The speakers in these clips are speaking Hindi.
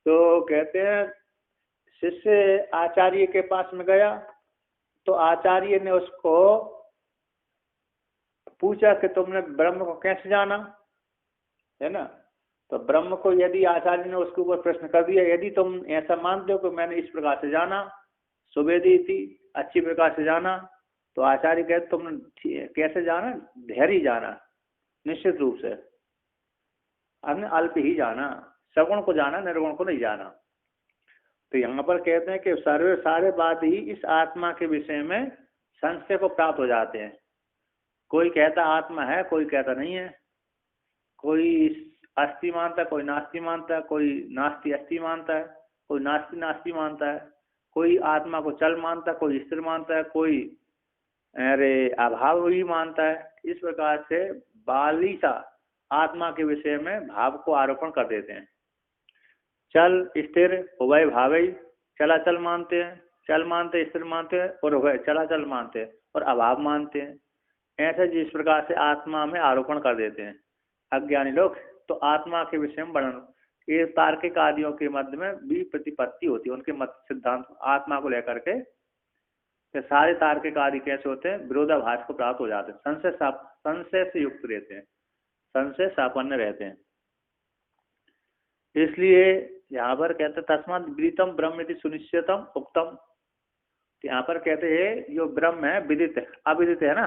तो कहते हैं शिष्य आचार्य के पास में गया, तो आचार्य ने उसको पूछा कि तुमने ब्रह्म को कैसे जाना, है ना। तो ब्रह्म को यदि आचार्य ने उसके ऊपर प्रश्न कर दिया, यदि तुम ऐसा मानते हो कि मैंने इस प्रकार से जाना, सुवेदी थी, अच्छी प्रकार से जाना, तो आचार्य कहते तुमने कैसे जाना, धैर्य जाना, निश्चित रूप से, अन्य अल्प ही जाना, सगुण को जाना, निर्गुण को नहीं जाना। तो यहाँ पर कहते हैं कि सर्वे सारे बात ही इस आत्मा के विषय में संशय को प्राप्त हो जाते हैं। कोई कहता आत्मा है, कोई कहता नहीं है, कोई अस्थि मानता है, कोई नास्ति मानता है, कोई नास्ति अस्थि मानता है, कोई नास्ति नास्ति मानता है, कोई आत्मा को चल मानता है, कोई स्थिर मानता है, कोई अरे अभाव भी मानता है। इस प्रकार से बालिसा आत्मा के विषय में भाव को आरोपण कर देते हैं। चल स्थिर उभय भावई, चलाचल मानते हैं, चल मानते हैं, स्थिर मानते हैं, और उभय चलाचल मानते हैं, और अभाव मानते हैं। ऐसे जिस प्रकार से आत्मा में आरोपण कर देते हैं अज्ञानी लोग। तो आत्मा के विषय में वर्णन, ये तार्किक आदियों के मध्य में भी प्रतिपत्ति होती है, उनके मत सिद्धांत आत्मा को लेकर के सारे तार्किक आदि कैसे होते हैं, विरोधाभास को प्राप्त हो जाते हैं, संशय से युक्त रहते हैं, संशय सापन्न रहते हैं। इसलिए यहाँ पर कहते तस्मात् विदितम ब्रह्म इति सुनिश्चितम उक्तम। यहाँ पर कहते हैं जो ब्रह्म है विदित है, अविदित है ना,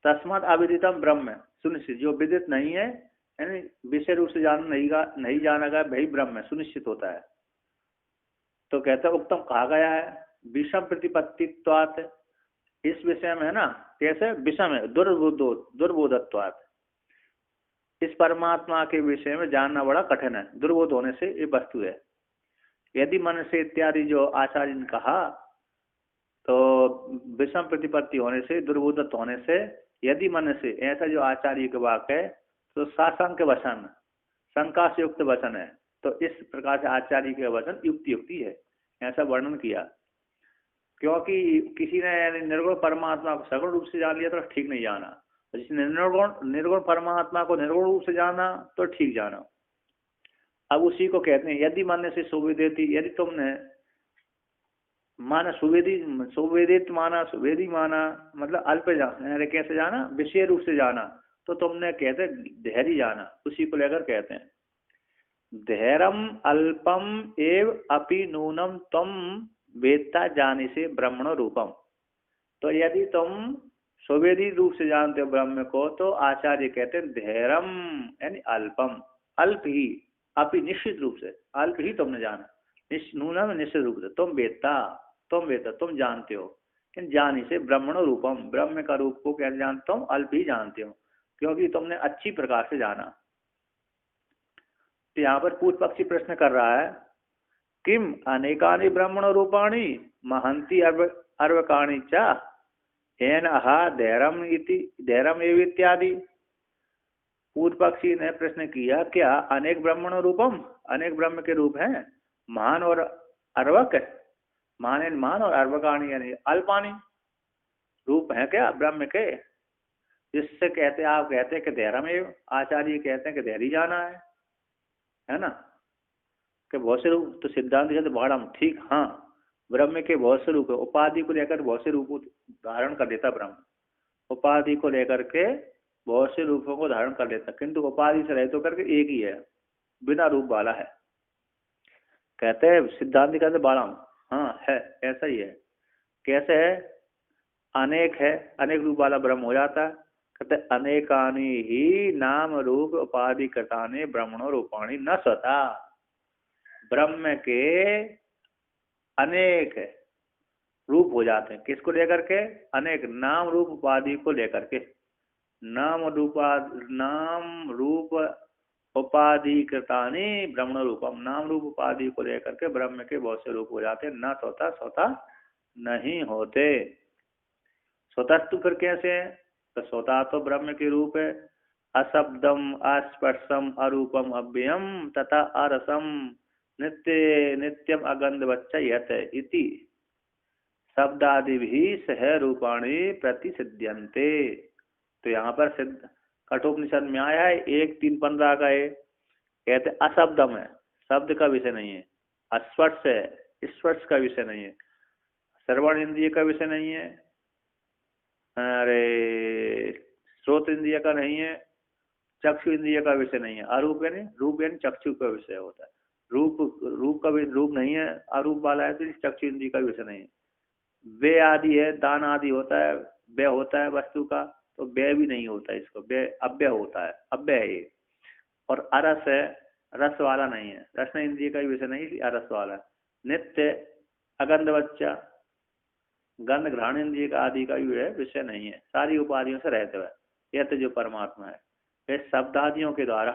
तस्मात् अविदितम ब्रह्म सुनिश्चित, जो विदित नहीं है यानी विषय रूप से नहीं जाना गया वही ब्रह्म है, सुनिश्चित होता है। तो कहते उक्तम कहा गया है विषम प्रतिपत्तित्वात्, इस विषय में है ना, कैसे विषम है, दुर्बोधत्वात्, इस परमात्मा के विषय में जानना बड़ा कठिन है, दुर्बोध होने से ये वस्तु है। यदि मन से इत्यादि जो आचार्य ने कहा, तो विषम प्रतिपत्ति होने से, दुर्बोधत्व होने से, यदि मन से, ऐसा जो आचार्य के वाक्य है, तो साशंक वचन, शंका से युक्त वचन है। तो इस प्रकार से आचार्य के वचन युक्ति है, ऐसा वर्णन किया। क्योंकि किसी ने निर्गुण परमात्मा को सगुण रूप से जान लिया तो ठीक नहीं जाना, जिसने निर्गुण परमात्मा को निर्गुण रूप से जाना तो ठीक जाना। अब उसी को कहते हैं यदि मन से सुविदित, यदि तुमने माना सुवेदित माना, सुवेदी माना, मतलब अल्प जाना, कैसे जाना, विषय रूप से जाना, तो तुमने कहते धैर्य जाना, उसी को लेकर कहते हैं धैर्यम अल्पम एव अपि नूनम तम वेत्ता जाने से ब्रह्मण रूपम। तो यदि तुम सुवेदी रूप से जानते हो ब्रह्म को, तो आचार्य कहते हैं धैर्यम यानी अल्पम, अल्प ही, अपि निश्चित रूप से, अल्प ही तुमने जाना, नूनम निश्चित रूप से, तुम वेत्ता तुम जानते हो, जानी से ब्रह्मण रूपम, ब्रह्म का रूप को कैसे जानते हो, अल्प ही जानते हो, क्योंकि तुमने अच्छी प्रकार से जाना। तो यहाँ पर पूर्व पक्षी प्रश्न कर रहा है किम अनेकानि ब्रह्मण रूपाणि महंती अर्वकाणि च हेन अहा धैर्यम एव इत्यादि। पूर्व पक्षी ने प्रश्न किया क्या अनेक ब्रह्मण रूपम, अनेक ब्रह्म के रूप हैं, महान और अर्वक, मान और अर्वकाणी यानी अल्पानी रूप है क्या ब्रह्म के, जिससे कहते आप कहते हैं कि धैर्यम एव, आचार्य कहते हैं कि धैर्य जाना है ना, कि बहुत से रूप, तो सिद्धांत कहते बाड़म ठीक, हाँ ब्रह्म के बहुत से रूप है, उपाधि को लेकर बहुत से रूप धारण कर देता ब्रह्म, उपाधि को लेकर के बहुत से रूपों को धारण कर लेता, किंतु उपाधि से रहित होकर के एक ही है, बिना रूप वाला है। कहते हैं सिद्धांत कहते बाड़म हाँ है, ऐसा ही है। कैसे है, अनेक है, अनेक रूप वाला ब्रह्म हो जाता है। कहते अनेकानि ही नाम रूप उपाधि कृतानि ब्रह्मणो रूपाणि न स्वतः, ब्रह्म के अनेक रूप हो जाते हैं, किसको लेकर के, अनेक नाम रूप उपाधि को लेकर के, नाम रूप उपाधि कृतानि ब्रह्मण रूपम, नाम रूप उपाधि को लेकर के ब्रह्म के बहुत से रूप हो जाते हैं, न स्वतः नहीं होते। स्वतः तो फिर कैसे है, तो स्वतः तो ब्रह्म के रूप है, अशब्दम अस्पर्शम अरूपम अव्ययम तथा अरसम नित्यम अगंधवच्च इति शब्दादि भी सह रूपाणी प्रतिसिद्ध्यन्ते। तो यहाँ पर सिद्ध कठोपनिषद में आया है 1:3:15 का है, कहते अशब्दम है, शब्द का विषय नहीं है। स्पर्श है, स्पर्श का विषय नहीं है। श्रवण इंद्रिय का विषय नहीं है। अरे श्रोत इंद्रिय का नहीं है। चक्षु इंद्रिय का विषय नहीं है। अरूप यानी रूप यानी चक्षु का विषय होता है। रूप रूप का भी रूप नहीं है, अरूप वाला है तो चक्षु इंद्रिय का विषय नहीं है। वे आदि है, दान आदि होता है, व्यय होता है वस्तु का, तो व्यय भी नहीं होता है इसको, व्यय अव्यय होता है, अव्यय है ये। और अरस है, रस वाला नहीं है, रस इंद्रिय का विषय नहीं, अरस वाला है। नित्य, अगंध बच्चा, गंध घ्राण इंद्रिय का आदि का भी विषय नहीं है, सारी उपाधियों से रहते हुए यह तो जो परमात्मा है। फिर शब्दादियों के द्वारा,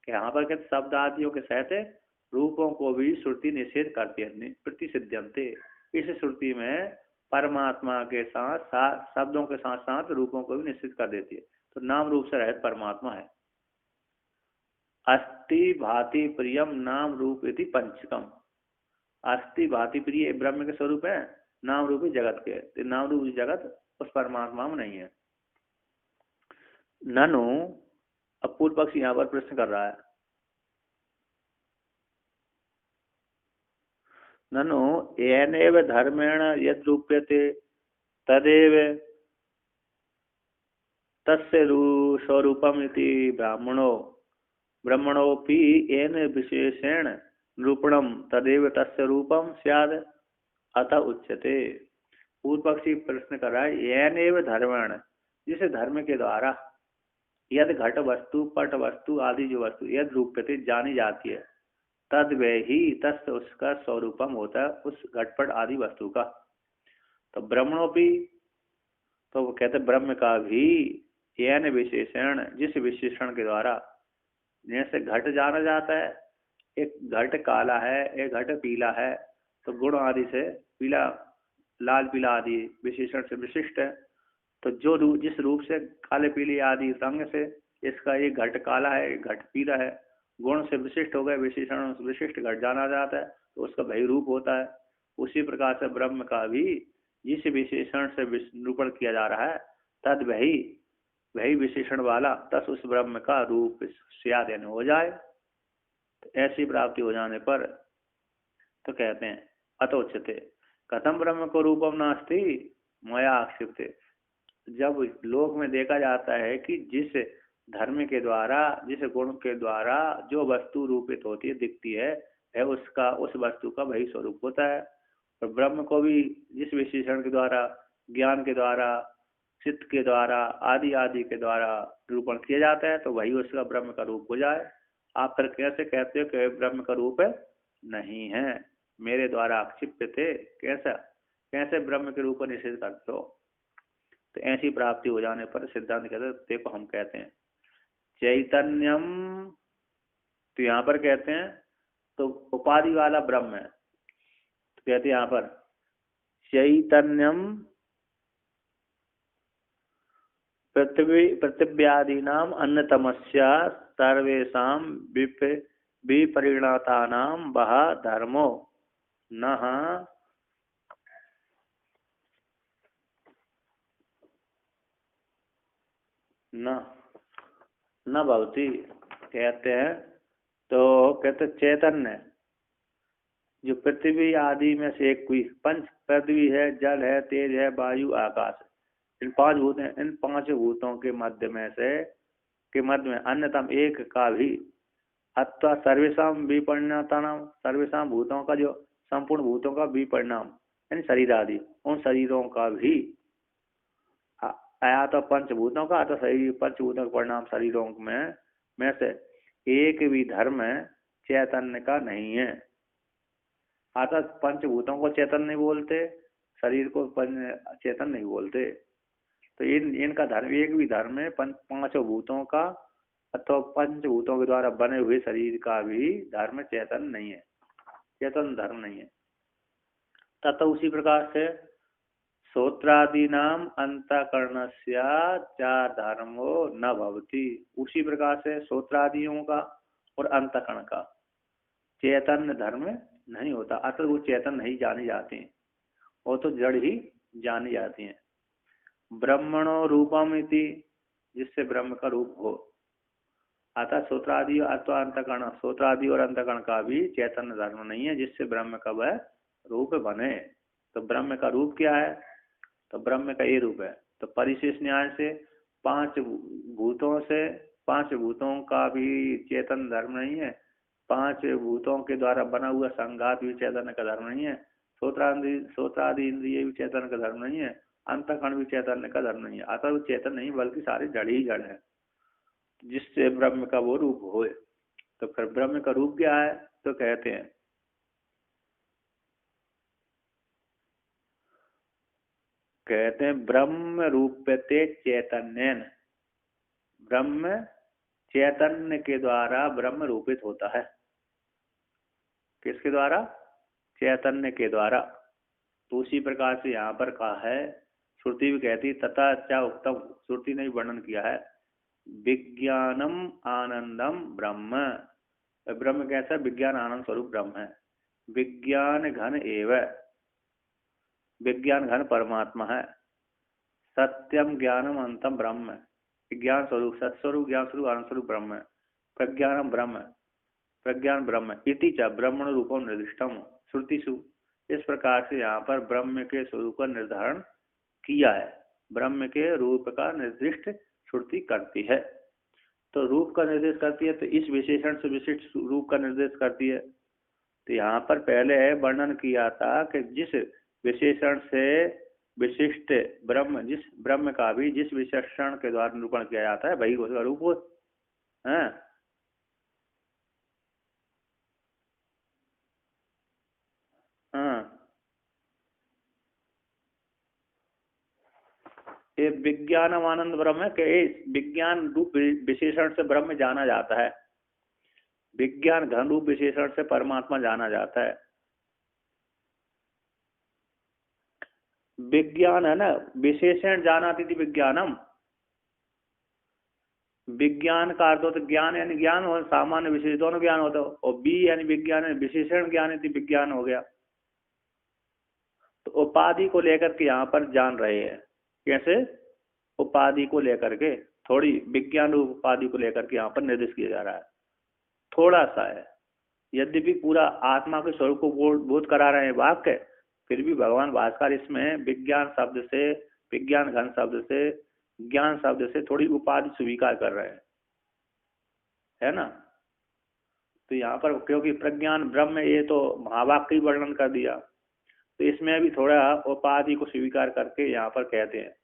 यहाँ पर कहते शब्द आदियों के सहित रूपों को भी श्रुति निषेध करती है, प्रतिसिद्ध्यंते। इस श्रुति में परमात्मा के साथ शब्दों के साथ साथ रूपों को भी निश्चित कर देती है। तो नाम रूप से रहित परमात्मा है। अस्ति भाति प्रियम नाम रूप इति पंचकम। अस्ति भाति प्रिय ब्रह्म के स्वरूप है, नाम रूपी जगत के, तो नाम रूपी जगत उस परमात्मा में नहीं है। ननु, अब पूर्व पक्ष यहाँ पर प्रश्न कर रहा है, ननु येनेव धर्मेण यद रूप्यते तदेव तस्य स्वरूपम इति ब्राह्मणोपि येन विशेषेण निरूपणम तदेव तस्य रूपम स्याद अतः उच्यते। पूर्व पक्षी प्रश्न कर रहा है, येनेव धर्मेण, जिस धर्म के द्वारा यद घट वस्तु पट वस्तु आदि जो वस्तु यद रूप्यते जानी जाती है, तद वे ही तस् उसका स्वरूपम होता है उस घटपट आदि वस्तु का। तो ब्रह्मणोपि, तो वो कहते ब्रह्म का भी येन विशेषण, जिस विशेषण के द्वारा, जैसे घट जाना जाता है, एक घट काला है एक घट पीला है, तो गुण आदि से पीला लाल पीला आदि विशेषण से विशिष्ट है। तो जो रूप, जिस रूप से काले पीले आदि रंग से इसका एक घट काला है एक घट पीला है, गुण से विशिष्ट हो गए, विशेषण विशिष्ट घट जाना जाता है, तो उसका भय रूप होता है। उसी प्रकार से ब्रह्म का भी जिस विशेषण से निरूपण किया जा रहा है, तद वही विशेषण वाला तस उस ब्रह्म का रूप स्याद यानी हो जाए। तो ऐसी प्राप्ति हो जाने पर तो कहते हैं अतोच्यते कथम ब्रह्म को रूपम नास्ति मया आक्षिप्ते। जब लोक में देखा जाता है कि जिस धर्म के द्वारा, जिस गुण के द्वारा जो वस्तु रूपित होती है, दिखती है, वह उसका उस वस्तु का वही स्वरूप होता है। और ब्रह्म को भी जिस विशेषण के द्वारा, ज्ञान के द्वारा, चित्त के द्वारा, आदि आदि के द्वारा निरूपण किया जाता है, तो वही उसका ब्रह्म का रूप हो जाए। आप फिर कैसे कहते हो कि ब्रह्म का रूप नहीं है, मेरे द्वारा आक्षिप्त थे, कैसे ब्रह्म के रूप को निषेध करते हो। तो ऐसी प्राप्ति हो जाने पर सिद्धांत कहते हैं, देखो हम कहते हैं चैतन्यम, तो यहाँ पर कहते हैं तो उपाधि वाला ब्रह्म है, तो कहते हैं यहाँ पर चैतन्यम पृथिव्यादीनाम अन्नतमस्या सर्वेषां विपरिणतानां वह धर्मो न भवति। कहते हैं तो कहते चैतन्य जो पृथ्वी आदि में से एक कोई पंच पृथ्वी है, जल है, तेज है, वायु, आकाश, इन पांच भूत हैं। इन पांच भूतों के मध्य में अन्यतम एक का भी अथवा सर्वेशम विपरिणाम, सर्वेशम भूतों का जो संपूर्ण भूतों का विपरिणाम यानी शरीर आदि, उन शरीरों का भी आया तो पंचभूतों का, तो शरीर पंचभूतों का परिणाम शरीरों में से एक भी धर्म चैतन्य का नहीं है। अतः पंचभूतों को चेतन नहीं बोलते, शरीर को चेतन नहीं बोलते। तो इनका धर्म एक भी धर्म है पांचों भूतों का अथवा पंचभूतों के द्वारा बने हुए शरीर का भी धर्म चेतन नहीं है, चेतन धर्म नहीं है। तथा उसी प्रकार से श्रोत्रादीनाम अंतःकरणस्य चार धर्मो न भवति। उसी प्रकार से श्रोत्रादियों का और अंतःकरण का चेतन धर्म नहीं होता, अतः वो चेतन नहीं जाने जाते हैं, वो तो जड़ ही जानी जाती हैं। ब्रह्मणो रूपम इति, जिससे ब्रह्म का रूप हो, अतः श्रोत्रादि अथवा अंतकरण, श्रोत्रादि और अंतकरण का भी चैतन्य धर्म नहीं है जिससे ब्रह्म का वह रूप बने। तो ब्रह्म का रूप क्या है? तो ब्रह्म का ये रूप है। तो परिशेष न्याय से पांच भूतों का भी चेतन धर्म नहीं है, पांच भूतों के द्वारा बना हुआ संघात भी चैतन्य का धर्म नहीं है, श्रोत्रादि इंद्रिय भी चैतन्य का धर्म नहीं है, अंतःकरण भी चैतन्य का धर्म नहीं है। अतः वो चेतन नहीं बल्कि सारे जड़ ही जड़ है जिससे ब्रह्म का वो रूप होए। तो फिर ब्रह्म का रूप क्या है? तो कहते हैं ब्रह्म रूपते चैतन्यन, ब्रह्म चैतन्य के द्वारा ब्रह्म रूपित होता है। किसके द्वारा? चैतन्य के द्वारा। तो उसी प्रकार से यहाँ पर कहा है, श्रुति भी कहती तथा क्या उत्तम, श्रुति ने वर्णन किया है विज्ञानम आनंदम ब्रह्म। ब्रह्म कैसा? विज्ञान आनंद स्वरूप ब्रह्म है। विज्ञान घन एवं, विज्ञान घन परमात्मा है। सत्यम ज्ञानम अंतम ब्रह्म, विज्ञान स्वरूप सत्स्वरूप ज्ञान स्वरूप आनंद स्वरूप ब्रह्म है। प्रज्ञानम ब्रह्म, प्रज्ञान ब्रह्म इति च ब्रह्मण रूपम निर्दिष्टम श्रुतिषु। इस प्रकार से यहाँ पर ब्रह्म के स्वरूप का निर्धारण किया है, ब्रह्म के रूप का निर्दिष्ट श्रुति करती है। तो रूप का निर्देश करती है तो इस विशेषण से विशिष्ट रूप का निर्देश करती है। तो यहाँ पर पहले वर्णन किया था कि जिस विशेषण से विशिष्ट ब्रह्म, जिस ब्रह्म का भी जिस विशेषण के द्वारा निरूपण किया जाता है वही उसका रूप है। हाँ, ये विज्ञान आनंद ब्रह्म है कि विज्ञान रूप विशेषण से ब्रह्म जाना जाता है, विज्ञान घन रूप विशेषण से परमात्मा जाना जाता है। विज्ञान है ना, विशेषण जानाति थी विज्ञानम, विज्ञान का अर्थ होता ज्ञान यानी ज्ञान और सामान्य विशेष दोनों ज्ञान होता है, और बी यानी विज्ञान विशेषण ज्ञान यदि विज्ञान हो गया। तो उपाधि को लेकर के यहाँ पर जान रहे हैं। कैसे? उपाधि को लेकर के, थोड़ी विज्ञान रूप उपाधि को लेकर के यहाँ पर निर्देश किया जा रहा है। थोड़ा सा है, यद्यपि पूरा आत्मा के स्वरूप को बोध करा रहे हैं वाक्य, फिर भी भगवान भास्कर इसमें विज्ञान शब्द से, विज्ञान घन शब्द से, ज्ञान शब्द से थोड़ी उपाधि स्वीकार कर रहे हैं, है ना। तो यहाँ पर क्योंकि प्रज्ञान ब्रह्म ये तो महावाक्य ही वर्णन कर दिया, तो इसमें भी थोड़ा उपाधि को स्वीकार करके यहाँ पर कहते हैं।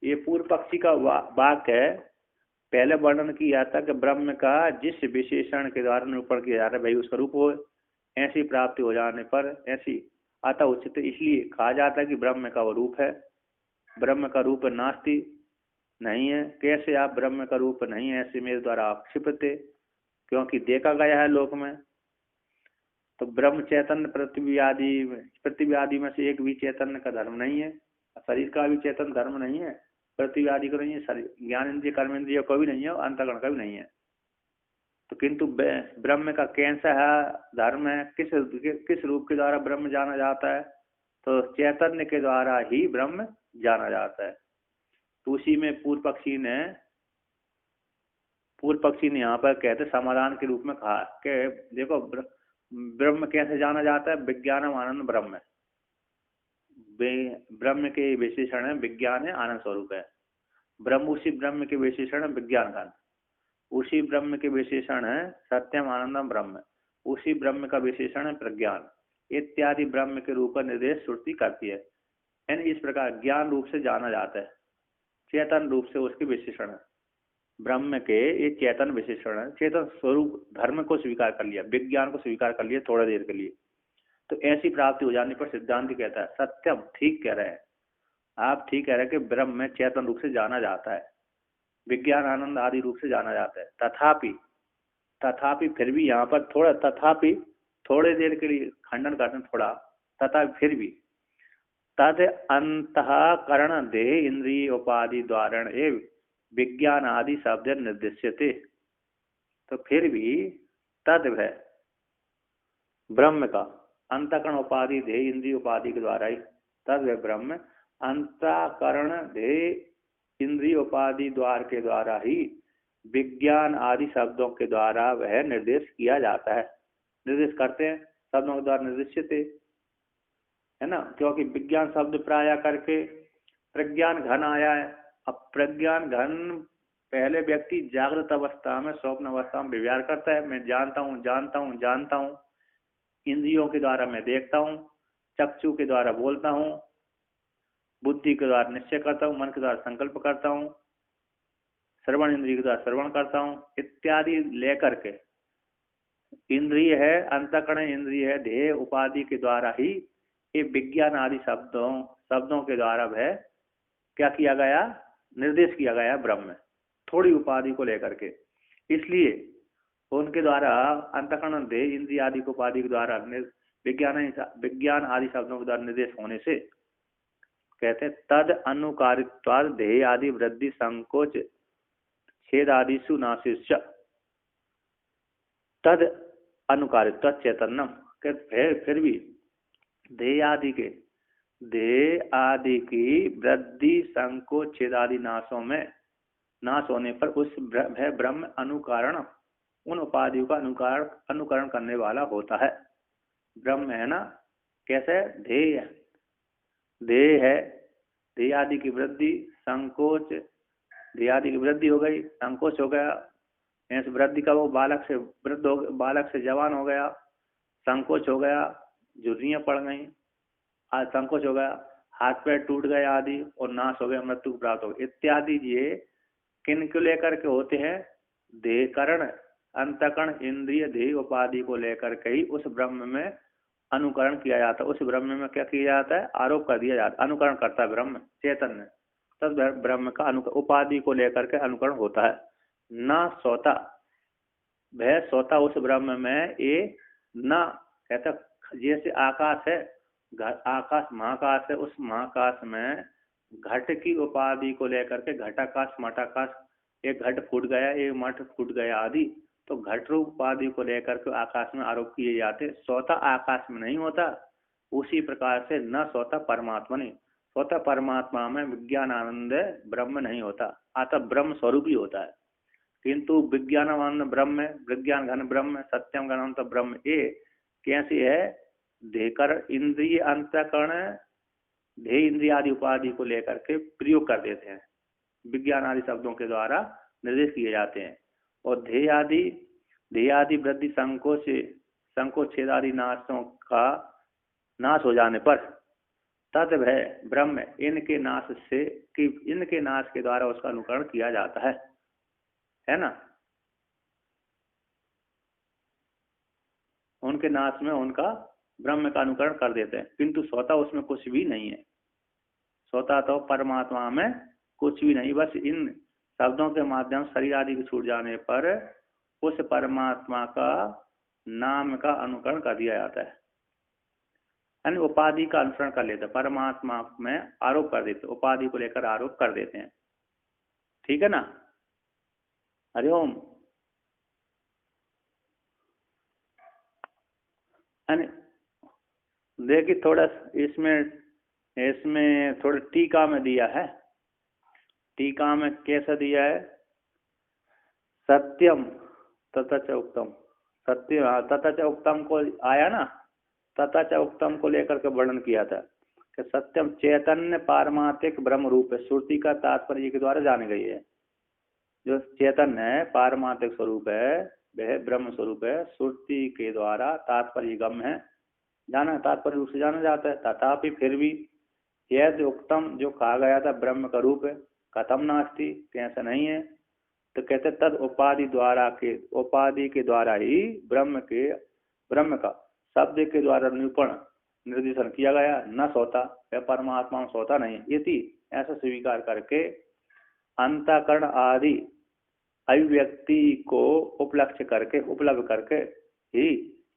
ये पूर्व पक्षी का वाक्य है। पहले वर्णन किया था कि ब्रह्म का जिस विशेषण के द्वारा निरूपण किया जा रहा है भाई उसका रूप हो, ऐसी प्राप्ति हो जाने पर ऐसी अतः उचित, इसलिए कहा जाता है कि ब्रह्म का वो रूप है। ब्रह्म का रूप नास्ति, नहीं है। कैसे आप ब्रह्म का रूप नहीं है ऐसे मेरे द्वारा आप क्षिपते, क्योंकि देखा गया है लोक में। तो ब्रह्म चैतन्य पृथ्वी आदि में से एक भी चैतन्य का धर्म नहीं है, शरीर का भी चैतन्य धर्म नहीं है, पृथ्वी आदि का नहीं है, शरीर ज्ञान इंद्रिय कर्म इंद्रिय का भी नहीं है, अंतःकरण का भी नहीं है। तो किंतु ब्रह्म का कैसा है धर्म है, किस रूप के द्वारा ब्रह्म जाना जाता है? तो चैतन्य के द्वारा ही ब्रह्म जाना जाता है। तो उसी में पूर्व पक्षी ने यहाँ पर कहते समाधान के रूप में कहा कि देखो ब्रह्म कैसे जाना जाता है? विज्ञानम आनंद ब्रह्म है, ब्रह्म के विशेषण है विज्ञान है, आनंद स्वरूप है। ब्रह्म उसी ब्रह्म के विशेषण है विज्ञान का, उसी ब्रह्म के विशेषण है सत्यम आनंदम ब्रह्म, उसी ब्रह्म का विशेषण है प्रज्ञान इत्यादि ब्रह्म के रूप का निर्देश श्रुति करती है। यानी इस प्रकार ज्ञान रूप से जाना जाता है, चेतन रूप से उसके विशेषण है ब्रह्म के, ये चेतन विशेषण है। चेतन स्वरूप धर्म को स्वीकार कर लिया, विज्ञान को स्वीकार कर लिया थोड़ा देर के लिए, तो ऐसी प्राप्ति हो जाने पर सिद्धांत कहता है सत्यम, ठीक कह रहे हैं आप, ठीक कह रहे हैं कि ब्रह्म में चेतन रूप से जाना जाता है, विज्ञान आनंद आदि रूप से जाना जाता है। तथापि फिर भी यहाँ पर थोड़ा तथापि थोड़े देर के लिए खंडन करते हैं थोड़ा, तथा फिर भी तद अंतःकरण देह इंद्रिय उपाधि द्वारा एवं विज्ञान आदि शब्द निर्दिश्यते। तो फिर भी तद है ब्रह्म का अंतःकरण उपाधि देह इंद्रिय उपाधि के द्वारा ही, तद ब्रह्म अंतःकरण देह इंद्रिय उपाधि द्वार के द्वारा ही विज्ञान आदि शब्दों के द्वारा वह निर्देश किया जाता है। निर्देश करते हैं, शब्दों के द्वारा निर्देशित है ना, क्योंकि विज्ञान शब्द प्राय करके प्रज्ञान घन आया है। अब प्रज्ञान घन पहले व्यक्ति जागृत अवस्था में, स्वप्न अवस्था में विचार करता है, मैं जानता हूँ जानता हूँ जानता हूँ, इंद्रियों के द्वारा मैं देखता हूँ, चक्षु के द्वारा बोलता हूँ, बुद्धि के द्वारा निश्चय करता हूँ, मन के द्वारा संकल्प करता हूँ, श्रवण इंद्रिय के द्वारा श्रवण करता हूँ इत्यादि लेकर के इंद्रिय है, अंतःकरण इंद्रिय है, ध्येय उपाधि के द्वारा ही ये विज्ञान आदि शब्दों के द्वारा वह क्या किया गया, निर्देश किया गया ब्रह्म, थोड़ी उपाधि को लेकर के। इसलिए उनके द्वारा अंतःकरण ध्येय इंद्रिय आदि को उपाधि के द्वारा विज्ञान आदि शब्दों के द्वारा निर्देश होने से कहते हैं तद अनुकारित्वाद ध्येय आदि वृद्धि संकोच छेद आदिषु नाशिष्य। तद अनुकारित्व चैतन्यम, फिर भी ध्येय आदि की वृद्धि संकोच छेद आदि नाशों में नाश होने पर उस ब्रह्म अनुकरण उन उपाधियों का अनुकरण करने वाला होता है। ब्रह्म है ना, कैसे ध्येय है, ध्येय आदि की वृद्धि संकोच, ध्येय आदि की वृद्धि हो गई, संकोच हो गया, ऐसे वृद्धि का वो बालक से वृद्ध हो, बालक से जवान हो गया, संकोच हो गया, झुर्रियाँ पड़ गई, आज संकोच हो गया, हाथ पैर टूट गए आदि, और नाश हो गया, मृत्यु प्राप्त हो गई इत्यादि। ये किन को लेकर के होते हैं, देहकरण अंतःकरण इंद्रिय ध्येय उपाधि को लेकर के ही उस ब्रह्म में अनुकरण किया जाता है। उस ब्रह्म में क्या किया जाता है, आरोप कर दिया जाता है, अनुकरण करता है ब्रह्म चैतन्य, तब ब्रह्म का उपाधि को लेकर के अनुकरण होता है। न सोता, वह सोता उस ब्रह्म में ये न कहता, जैसे आकाश है, आकाश महाकाश है, उस महाकाश में घट की उपाधि को लेकर के घटाकाश मठाकाश, एक घट फूट गया, एक मठ फूट गया आदि, तो घट रूप उपाधि को लेकर के आकाश में आरोप किए जाते। स्वतः आकाश में नहीं होता, उसी प्रकार से न स्वतः परमात्मा नहीं, स्वतः परमात्मा में विज्ञान आनंद ब्रह्म नहीं होता, अतः ब्रह्म स्वरूप ही होता है। किंतु विज्ञान आनंद ब्रह्म, विज्ञान घन ब्रह्म, सत्यम घन ब्रह्म ये कैसे है, देकर इंद्रिय अंतःकरण ध्येय इंद्रिय आदि उपाधि को लेकर के प्रयोग कर देते हैं, विज्ञान आदि शब्दों के द्वारा निर्देश किए जाते हैं। और ध्येय आदि वृद्धि संकोच छेद आदि नाशों का नाश हो जाने पर तद भय ब्रह्म इनके नाश से कि इनके नाश के द्वारा उसका अनुकरण किया जाता है ना, उनके नाश में उनका ब्रह्म का अनुकरण कर देते हैं। किंतु स्वतः उसमें कुछ भी नहीं है, स्वतः तो परमात्मा में कुछ भी नहीं, बस इन शब्दों के माध्यम शरीर आदि के छूट जाने पर उस परमात्मा का नाम का अनुकरण कर दिया जाता है, यानी उपाधि का अनुसरण कर लेते हैं, परमात्मा में आरोप कर देते, उपाधि को लेकर आरोप कर देते हैं। ठीक है ना, हरिओम। देखिए थोड़ा इसमें थोड़ा टीका में दिया है, टीका में कैसा दिया है, सत्यम तथा च उत्तम, सत्य तथा च उत्तम को आया ना, तथा च उत्तम को लेकर के वर्णन किया था कि सत्यम चैतन्य पारमार्थिक ब्रह्म रूप है, श्रुति का तात्पर्य के द्वारा जानी गई है। जो चैतन्य है, पारमार्थिक स्वरूप है, वह ब्रह्म स्वरूप है, श्रुति के द्वारा तात्पर्य गम है, जाना तात्पर्य रूप से जाना जाता है। तथापि फिर भी यह जो उत्तम जो कहा गया था ब्रह्म का रूप है, कथम नास्ति, कैसा नहीं है, तो कहते तद उपाधि के द्वारा ही ब्रह्म का शब्द के द्वारा निरूपण निर्देशन किया गया, न सोता, वह परमात्मा सोता नहीं, यदि ऐसा स्वीकार करके अंतःकरण आदि अभिव्यक्ति को उपलब्ध करके ही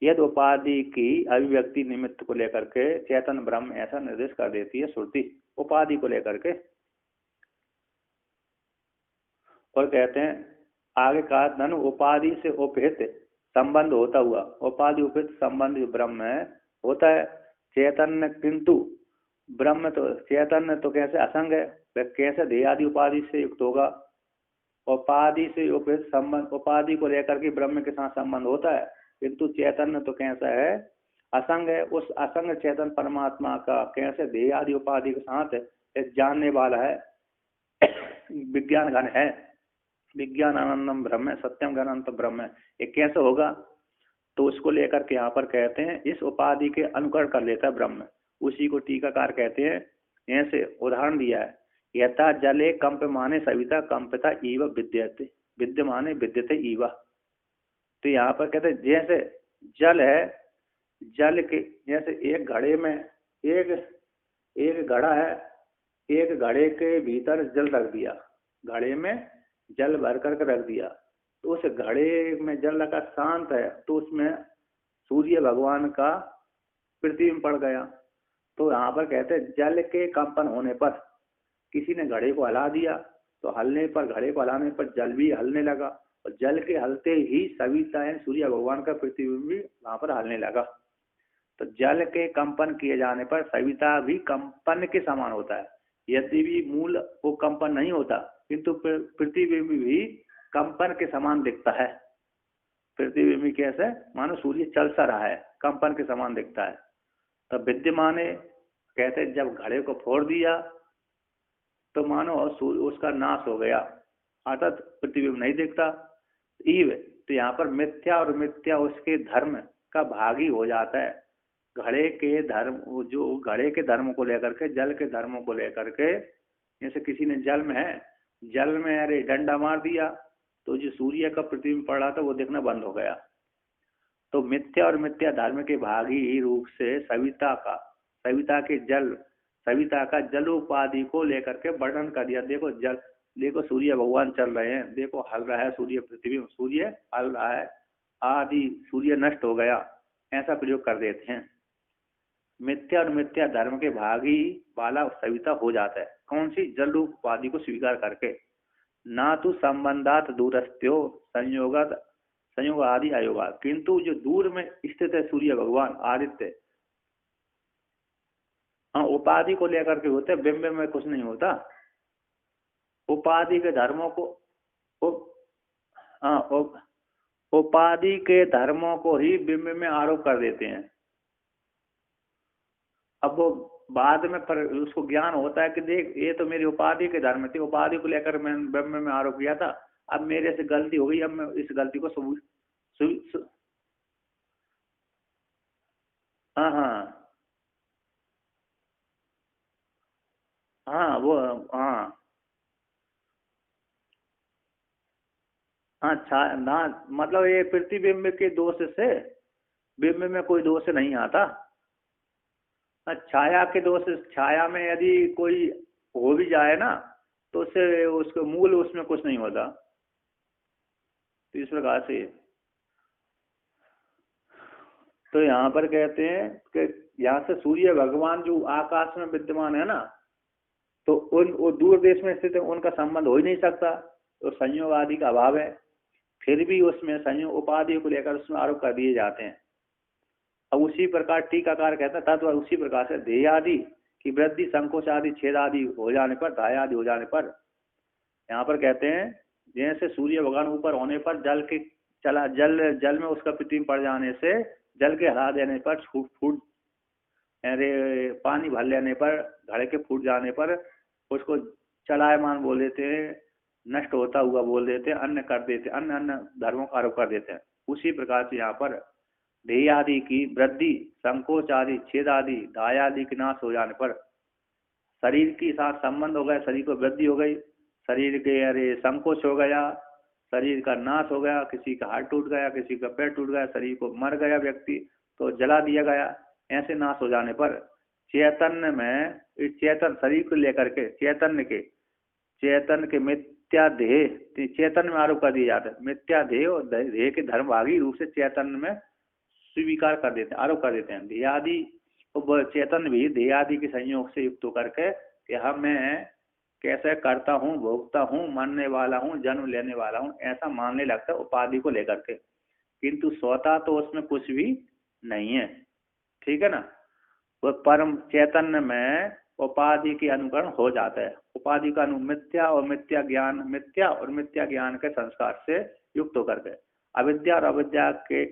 यदि उपाधि की अभिव्यक्ति निमित्त को लेकर के चेतन ब्रह्म ऐसा निर्देश कर देती है श्रुति, उपाधि को लेकर के। और कहते हैं आगे कहा धन उपाधि से उपहित संबंध होता हुआ, उपाधि उपहित संबंध जो ब्रह्म है होता है चैतन्य, किंतु ब्रह्म तो चैतन्य तो कैसे असंग है, वह कैसे ध्येय आदि उपाधि से युक्त होगा, उपाधि से उपहित संबंध, उपाधि को लेकर के ब्रह्म के साथ संबंध होता है, किंतु चैतन्य तो कैसा है, असंग है। उस असंग चेतन परमात्मा का कैसे देह आदि उपाधि के साथ एक जानने वाला है, विज्ञान घन है, विज्ञान आनंदम ब्रह्म सत्यम घनंत ब्रह्म, ये कैसे होगा, तो उसको लेकर के यहाँ पर कहते हैं इस उपाधि के अनुकरण कर लेता है ब्रह्म। उसी को टीकाकार कहते हैं, ऐसे उदाहरण दिया है, यथा जले कंप माने सविता कंपिता इव विद्यते, विद्य माने विद्यते इव। तो यहाँ पर कहते हैं जैसे जल है, जल के जैसे एक घड़े में एक एक घड़ा है, एक घड़े के भीतर जल रख दिया, घड़े में जल भर करके रख दिया, तो उस घड़े में जल रखा शांत है, तो उसमें सूर्य भगवान का पृथ्वी में पड़ गया। तो यहाँ पर कहते हैं जल के कंपन होने पर किसी ने घड़े को हिला दिया, तो हलने पर, घड़े को हिलाने पर जल भी हलने लगा, और जल के हलते ही सविता है सूर्य भगवान का पृथ्वी भी वहां पर हलने लगा। तो जल के कंपन किए जाने पर सविता भी कंपन के समान होता है, यदि भी मूल वो कंपन नहीं होता, किंतु पृथ्वी भी कंपन के समान दिखता है। पृथ्वी में कैसे, मानो सूर्य चल सा रहा है, कंपन के समान दिखता है। तब विद्यमाने कहते जब घड़े को फोड़ दिया तो मानो उसका नाश हो गया, अर्थात पृथ्वी में नहीं दिखता। ईव, तो यहाँ पर मिथ्या और मिथ्या उसके धर्म का भागी हो जाता है। घड़े के धर्म, जो घड़े के धर्म को लेकर के, जल के धर्मों को लेकर के, जैसे किसी ने जल में है, जल में अरे डंडा मार दिया, तो जो सूर्य का पृथ्वी में पड़ रहा था वो दिखना बंद हो गया। तो मिथ्या और मिथ्या धर्म के भागी रूप से सविता का, सविता के जल, सविता का जल उपाधि को लेकर के वर्णन कर दिया। देखो जल, देखो सूर्य भगवान चल रहे हैं, देखो हल रहा है सूर्य पृथ्वी में, सूर्य हल रहा है, आदि सूर्य नष्ट हो गया, ऐसा प्रयोग कर देते हैं। मिथ्या और मिथ्या धर्म के भागी वाला सविता हो जाता है, कौन सी, जल रूप उपाधि को स्वीकार करके। ना तो संबंधात दूरस्थ्यो संयोगत संयोग आदि आयोगा, किंतु जो दूर में स्थित है सूर्य भगवान आदित्य, हाँ उपाधि को लेकर के होते, बिंब में कुछ नहीं होता। उपाधि के धर्मों को, हाँ उपाधि के धर्मों को ही बिंब में आरोप कर देते हैं। अब वो बाद में पर उसको ज्ञान होता है कि देख ये तो मेरी उपाधि के धर्म थे, उपाधि को लेकर मैंने बिंब में आरोप किया था, अब मेरे से गलती हो गई, अब मैं इस गलती को हाँ हाँ हाँ वो, हाँ हाँ ना, मतलब ये प्रतिबिंब के दोष से बिंब में कोई दोष नहीं आता। छाया के दोष, छाया में यदि कोई हो भी जाए ना, तो उससे उसको मूल उसमें कुछ नहीं होता। तो इस प्रकार से, तो यहाँ पर कहते हैं कि यहाँ से सूर्य भगवान जो आकाश में विद्यमान है ना, तो उन वो दूर देश में स्थित है, उनका संबंध हो ही नहीं सकता, तो संयोग आदि का अभाव है। फिर भी उसमें संयोग उपाधि को लेकर उसमें आरोप कर दिए जाते हैं। अब उसी प्रकार टीकाकार कहता है तत्व उसी प्रकार से देह आदि की वृद्धि संकोच आदि छेद आदि हो जाने पर, धाय आदि हो जाने पर, यहाँ पर कहते हैं जैसे सूर्य भगवान ऊपर होने पर जल के चला, जल में उसका पृथ्वी में पड़ जाने से, जल के हरा देने पर, फूट अरे पानी भर लेने पर, घड़े के फूट जाने पर उसको चलायमान बोल देते हैं, नष्ट होता हुआ बोल देते हैं, अन्य कर देते, अन्य अन्य धर्मों का आरोप कर देते हैं। उसी प्रकार से यहाँ पर देह आदि की वृद्धि संकोच आदि छेद आदि धाय आदि के नाश हो जाने पर, शरीर के साथ संबंध हो गया, शरीर को वृद्धि हो गई, शरीर के अरे संकोच हो गया, शरीर का नाश हो गया, किसी का हाथ टूट गया, किसी का पैर टूट गया, शरीर को मर गया व्यक्ति तो जला दिया गया, ऐसे नाश हो जाने पर चैतन्य में, इस चेतन शरीर को लेकर के चैतन्य के मिथ्या देह, चैतन्य में आरोप कर दिया जाता है। मिथ्या देह और देह के धर्मभागी रूप से चैतन्य में स्वीकार कर देते हैं, आरोप कर देते हैं। देह आदि चैतन्य भी देह आदि के संयोग से युक्त होकर के कि हम मैं कैसे करता हूँ, भोगता हूँ, मरने वाला हूँ, जन्म लेने वाला हूँ, ऐसा मानने लगता है उपाधि को लेकर के, किंतु स्वतः तो उसमें कुछ भी नहीं है। ठीक है ना, वो परम चैतन्य में उपाधि के अनुकरण हो जाता है। उपाधि का मिथ्या और मिथ्या ज्ञान, मिथ्या और मिथ्या ज्ञान के संस्कार से युक्त होकर के अविद्या और अविद्या के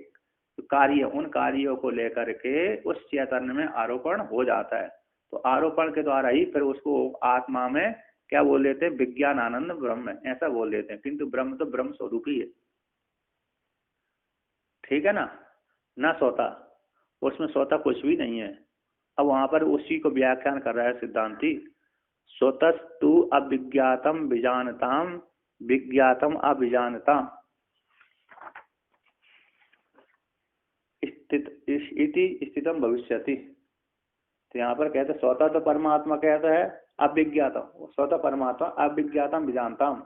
कार्य, उन कार्यों को लेकर के उस चैतन्य में आरोपण हो जाता है। तो आरोपण के द्वारा ही फिर उसको आत्मा में क्या बोल लेते हैं, विज्ञान आनंद ब्रह्म, ऐसा बोल लेते हैं। किंतु ब्रह्म तो ब्रह्म स्वरूप ही है, ठीक है ना, ना सोता, उसमें सोता कुछ भी नहीं है। अब वहां पर उसी को व्याख्यान कर रहा है सिद्धांती। स्वतस्तु अविज्ञातम विजानताम, विज्ञातम अविजानताम स्थितम भविष्यति। तो यहाँ पर कहते स्वतः तो परमात्मा कहता है अविज्ञातम, स्वतः परमात्मा अविज्ञातम विजानताम,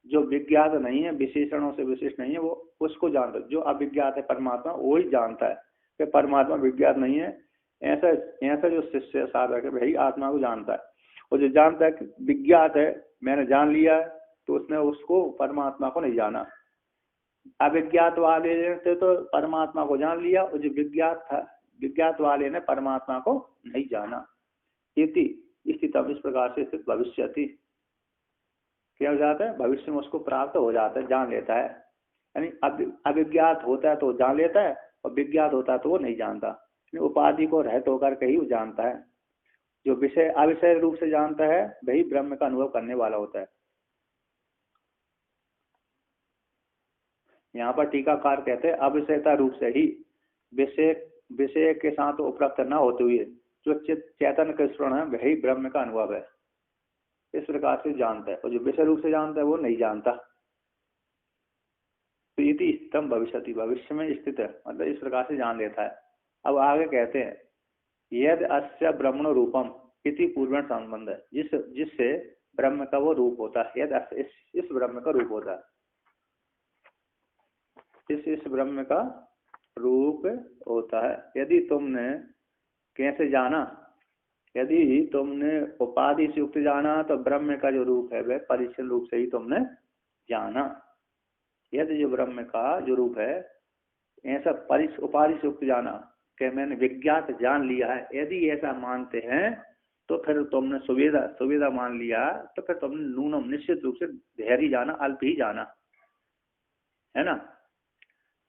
जो विज्ञात नहीं है, विशेषणों से विशिष्ट नहीं है, वो उसको जानता है। जो अविज्ञात है परमात्मा वो ही जानता है कि परमात्मा विज्ञात नहीं है। ऐसा ऐसा जो शिष्य साधक है वही आत्मा को जानता है। और जो जानता है कि विज्ञात है, मैंने जान लिया है, तो उसने उसको परमात्मा को नहीं जाना। अविज्ञात वाले ने तो परमात्मा को जान लिया, और जो विज्ञात था, विज्ञात वाले ने परमात्मा को नहीं जाना। इति स्थितम, इस प्रकार से स्थित भविष्यति, क्या हो जाता है, भविष्य में उसको प्राप्त हो जाता है, जान लेता है। यानी अविज्ञात होता है तो जान लेता है, और विज्ञात होता है तो वो नहीं जानता। उपाधि को रहित होकर के ही वो जानता है। जो विषय अविषय रूप से जानता है वही ब्रह्म का अनुभव करने वाला होता है। यहाँ पर टीकाकार कहते हैं अविषयता रूप से ही, विषय विषय के साथ उपलब्ध न होते हुए जो चैतन्य का स्मरण है वही ब्रह्म का अनुभव है, इस प्रकार से जानता है। और जो विषय रूप से जानता है वो नहीं जानता। तो यदि स्तंभ भविष्यति, भविष्य में स्थित है, मतलब इस प्रकार से जान लेता है। अब आगे कहते हैं यद अस्य ब्रह्मण रूपम इति पूर्वण संबंध है, जिससे ब्रह्म का वो रूप होता है। यद इस ब्रह्म का रूप होता है, इस ब्रह्म का रूप होता है। यदि तुमने कैसे जाना, यदि तुमने उपाधि से युक्त जाना तो ब्रह्म का जो रूप है वह परिच्छिन्न रूप से ही तुमने जाना। यदि जो ब्रह्म का जो रूप है ऐसा उपाधि से युक्त जाना कि मैंने विज्ञात जान लिया है, यदि ऐसा मानते हैं तो फिर तुमने सुविधा मान लिया, तो फिर तुमने न्यूनम निश्चित रूप से धैर्य जाना, अल्प ही जाना है ना।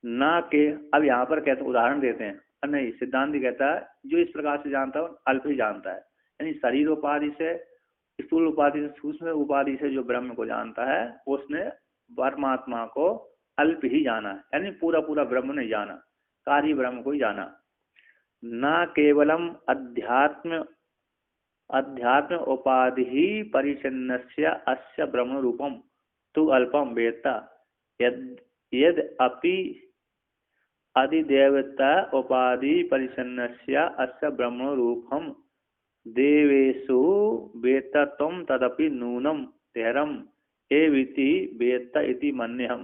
ना के अब यहाँ पर कहते उदाहरण देते हैं, नहीं, सिद्धांत कहता है जो इस प्रकार से जानता है अल्प ही जानता है। यानी शरीर उपाधि से, स्थूल उपाधि से, सूक्ष्म उपाधि से जो ब्रह्म को जानता है उसने परमात्मा को अल्प ही जाना है। यानी पूरा पूरा ब्रह्म नहीं जाना, कार्य ब्रह्म को ही जाना। न केवलम अध्यात्म उपाधि ही परिचिन्नस्य अस्य ब्रह्म रूपम तु अल्पम वेत्ता यद अपि अधिदेवता उपाधि परिचिन्नस्य अस्य ब्रह्म रूपम देवेषु वेत्तत्वं तदपि नूनम धैर्यम एविति वेत्ता इति मन्यहम।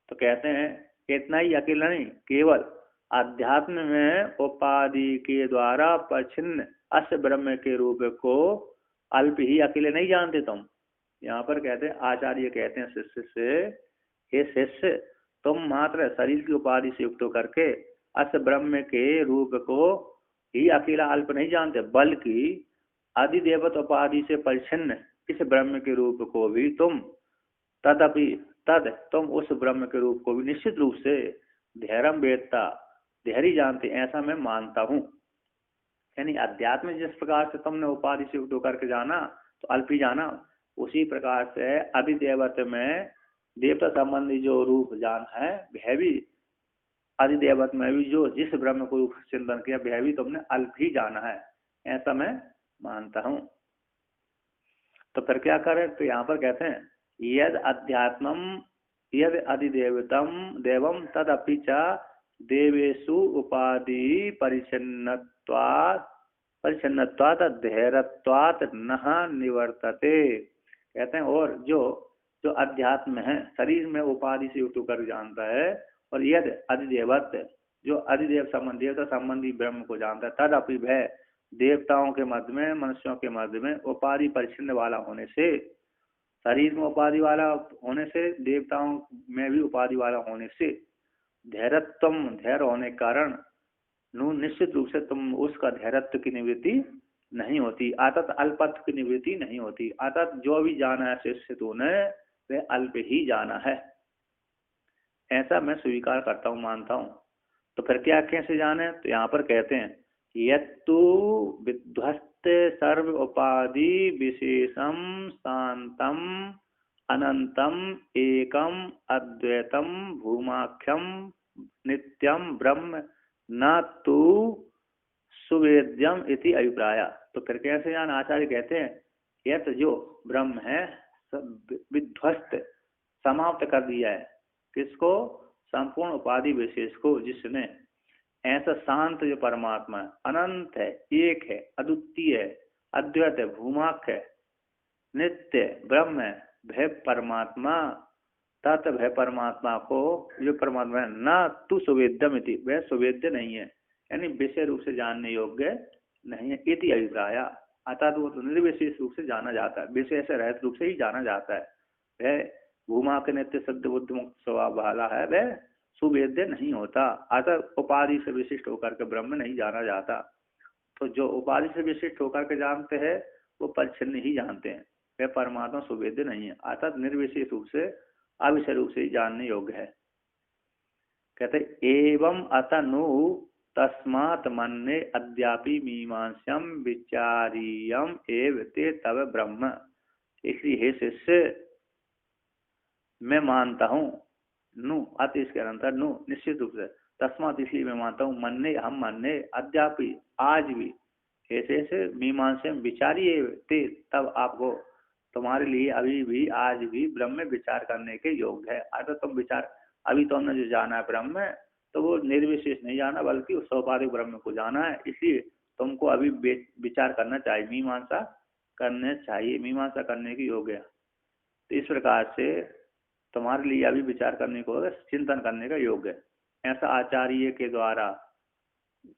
तो कहते हैं इतना ही अकेला नहीं, केवल अध्यात्म में उपाधि के द्वारा परिचिन्न अस्य ब्रह्म के रूप को अल्प ही अकेले नहीं जानते तुम। यहाँ पर कहते हैं आचार्य कहते हैं शिष्य से, हे शिष्य, तुम मात्र शरीर की उपाधि से युक्त होकर के अस्य ब्रह्म के रूप को ही अकेला अल्प नहीं जानते, बल्कि अधिदेवत उपाधि से परिच्छिन्न इस ब्रह्म के रूप को भी तुम तुम उस ब्रह्म के रूप को भी निश्चित रूप से धैर्यम वेत्ता, धैर्य जानते, ऐसा मैं मानता हूँ। यानी अध्यात्म जिस प्रकार से तुमने उपाधि से युक्त होकर के जाना तो अल्प ही जाना, उसी प्रकार से अधिदेवत में देवता संबंधी जो रूप जान है वह भी अधिदेवत में भी जो जिस ब्रह्म को चिंतन किया वह भी तुमने अल्प ही जाना है, ऐसा मैं मानता हूँ। तो फिर क्या करें, तो यहाँ पर कहते हैं यद अध्यात्मम यद अधिदेवतम देवम तदपि च देवेषु उपाधि परिच्छिन्नत्वात् धैर्यत्वात् नह निवर्तते। कहते हैं और जो अध्यात्म है, शरीर में उपाधि से युक्त कर जानता है, और यद अधिदेवत जो अधिदेव संबंधी देवता संबंधी ब्रह्म को जानता है, तदपि भय देवताओं के मध्य में, मनुष्यों के मध्य में उपाधि परिच्छिन्न वाला होने से, शरीर में उपाधि वाला होने से, देवताओं में भी उपाधि वाला होने से, धैर्य होने के कारण निश्चित रूप से तुम उसका धैर्यत्व की निवृत्ति नहीं होती। अतत अल्पत्व की निवृत्ति नहीं होती। अतत जो भी जाना है शिष्य तूने वह अल्प ही जाना है, ऐसा मैं स्वीकार करता हूँ, मानता हूँ। तो फिर क्या कैसे जाने? तो यहाँ पर कहते हैं यत्तु विध्वस्त सर्व उपाधि विशेषम शांतम अनंतम एकम अद्वैतम भूमाख्यम नित्यम ब्रह्म न तो सुवेद्यम इति अभिप्राय। तो फिर कैसे जान? आचार्य कहते हैं यत जो ब्रह्म है विध्वस्त समाप्त कर दिया है, किसको? संपूर्ण उपाधि विशेष को, जिसने ऐसा शांत जो परमात्मा है, अनंत है, एक है, अद्वितीय है, अद्वैत है, भूमाख्य है, नित्य ब्रह्म है, भय परमात्मा, तत् भय परमात्मा को जो परमात्मा है न तु सुवेद्यम इति, वह सुवेद्य नहीं है, यानी विषय रूप से जानने योग्य नहीं है, इति अभिप्राय। अर्थात वो तो निर्विशेष रूप से जाना जाता है, विषय से रहित रूप से ही जाना जाता है। वह भूमा के नित्य सद्य बुद्ध मुक्त स्वभाव वाला है, वह सुवेद्य नहीं होता। अतः उपाधि से विशिष्ट होकर के ब्रह्म नहीं जाना जाता। तो जो उपाधि से विशिष्ट होकर के जानते हैं वो परिच्छिन्न ही जानते हैं, वह परमात्मा सुवेद्य नहीं है, अर्थात निर्विशेष रूप से अविषय रूप से ही जानने योग्य है। कहते एवं अतनु तस्मात् मन्ये अद्यापि मीमांस्यम विचारीयम एव ते तव ब्रह्म। इसलिए हे शिष्य मैं मानता हूँ, नु अत इसके अंतर नु निश्चित रूप से, तस्मात इसलिए मैं मानता हूँ, मन्ने हम मानने, अद्यापि आज भी, ऐसे ऐसे मीमांसा विचारिए ते तब आपको, तुम्हारे लिए अभी भी आज भी ब्रह्म में विचार करने के योग्य है। अगर तुम विचार अभी तो हमने जो जाना है ब्रह्म तो वो निर्विशेष नहीं जाना बल्कि उस सोपाधिक ब्रह्म को जाना है, इसलिए तुमको अभी विचार करना चाहिए, मीमांसा करने चाहिए, मीमांसा करने की योग्य है। तो इस प्रकार से तुम्हारे लिए अभी विचार करने को, चिंतन करने का योग्य है। ऐसा आचार्य के द्वारा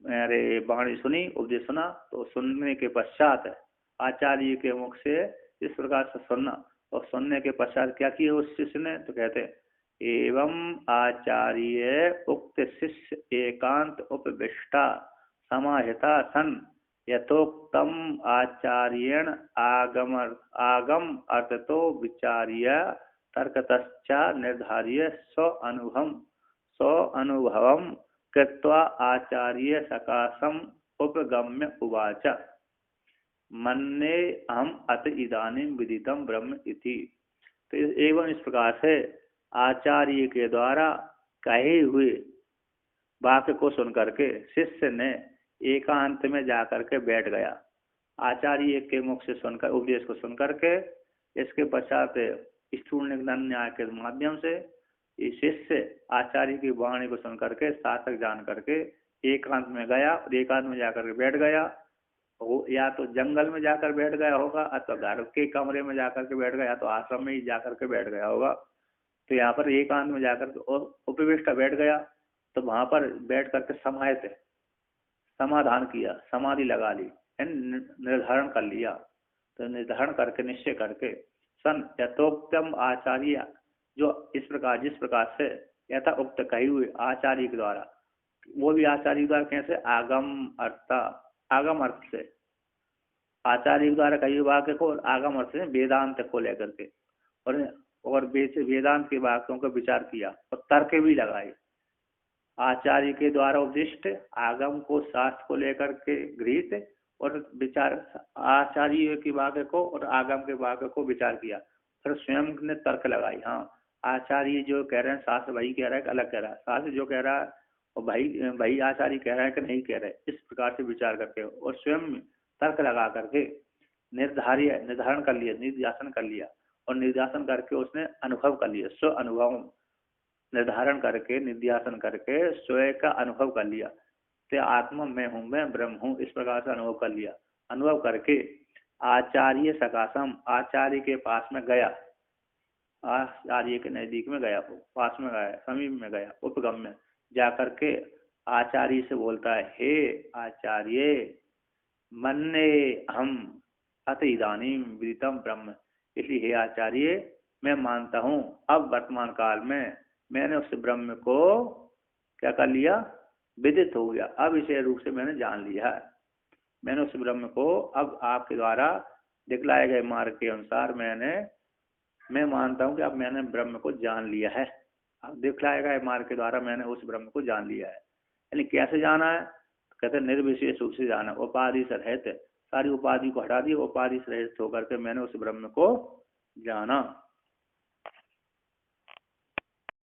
मेरे वाणी सुनी, उपदेश सुना, तो सुनने के पश्चात आचार्य के मुख से इस प्रकार से सुनना, और सुनने के पश्चात क्या किया उस शिष्य ने? तो कहते हैं एवं आचार्य उक्त शिष्य एकांत उपविष्टा समाहिता सन यथोक्तम आचार्येण आगम अर्थतो विचार्य तर्कतश्चा निर्धार्य स्व अनुभवम कृत्वा आचार्य सकाशम उपगम्य उवाच मन्ये अहम अत इदानीं विदितम ब्रह्म इति। तो एवं इस प्रकार से आचार्य के द्वारा कहे हुए वाक्य को सुनकर के शिष्य ने एकांत में जाकर के बैठ गया। आचार्य के मुख से सुनकर, उपदेश को सुनकर के, इसके पश्चात स्थूल निगमन न्याय के माध्यम से शिष्य आचार्य की वाणी को सुनकर के, सार्थक जान करके एकांत में गया, और एकांत में जाकर के बैठ गया। वो या तो जंगल में जाकर बैठ गया होगा, अथवा घर के कमरे में जाकर के बैठ गया, तो आश्रम में ही जाकर के बैठ गया होगा। तो यहाँ पर एकांत में जाकर उपविष्ट बैठ गया, तो वहां पर बैठ करके समाहित समाधान किया, समाधि लगा ली, निर्धारण कर लिया। तो निर्धारण करके, निश्चय करके, सन यथोक्तम आचार्य, जो इस प्रकार, जिस प्रकार से यथा उक्त कही हुए आचार्य के द्वारा, वो भी आचार्य के द्वारा कैसे? आगम अर्थ से, आचार्य के द्वारा कही हुई वाक्य को आगम अर्थ से वेदांत को लेकर के, और वेदांत के वाक्यों का विचार किया और तर्क भी लगाए। आचार्य के द्वारा उपदिष्ट आगम को, शास्त्र को लेकर के गृहीत और विचार, आचार्य के वाक्य को और आगम के वाक्य को विचार किया, फिर स्वयं ने तर्क लगाई। हाँ, आचार्य जो कह रहे हैं शास्त्र वही कह रहा है कि अलग कह रहा है, शास्त्र जो कह रहा है और भाई आचार्य कह रहा है कि नहीं कह रहे, इस प्रकार से विचार करके और स्वयं तर्क लगा करके निर्धारण कर लिया, निर्ध्यासन कर लिया, और निर्ध्यासन करके उसने अनुभव कर लिया, स्व अनुभव, निर्धारण करके निर्ध्यासन करके स्वयं का अनुभव कर लिया। तो आत्मा मैं हूँ, मैं ब्रह्म हूँ, इस प्रकार से अनुभव कर लिया। अनुभव करके आचार्य सकाशम, आचार्य के पास में गया, आचार्य के नजदीक में गया, पास में गया, समीप में गया, उपगम्य जाकर के आचार्य से बोलता है हे आचार्य मन्ये हम अत इदानीं विदितम ब्रह्म। इसलिए हे आचार्य मैं मानता हूँ अब वर्तमान काल में मैंने उस ब्रह्म को क्या कर लिया? विदित हो गया, अब इसे रूप से मैंने जान लिया है। मैंने उस ब्रह्म को अब आपके द्वारा दिखलाए गए मार्ग के अनुसार मैं मानता हूँ कि अब मैंने ब्रह्म को जान लिया है। अब दिखलाए गए मार्ग के द्वारा मैंने उस ब्रह्म को जान लिया है। यानी कैसे जाना है? कहते निर्विशेष रूप से जाना, उपाधि से रहित, सारी उपाधि को हटा दी, उपाधि से रहित होकर के मैंने उस ब्रह्म को जाना।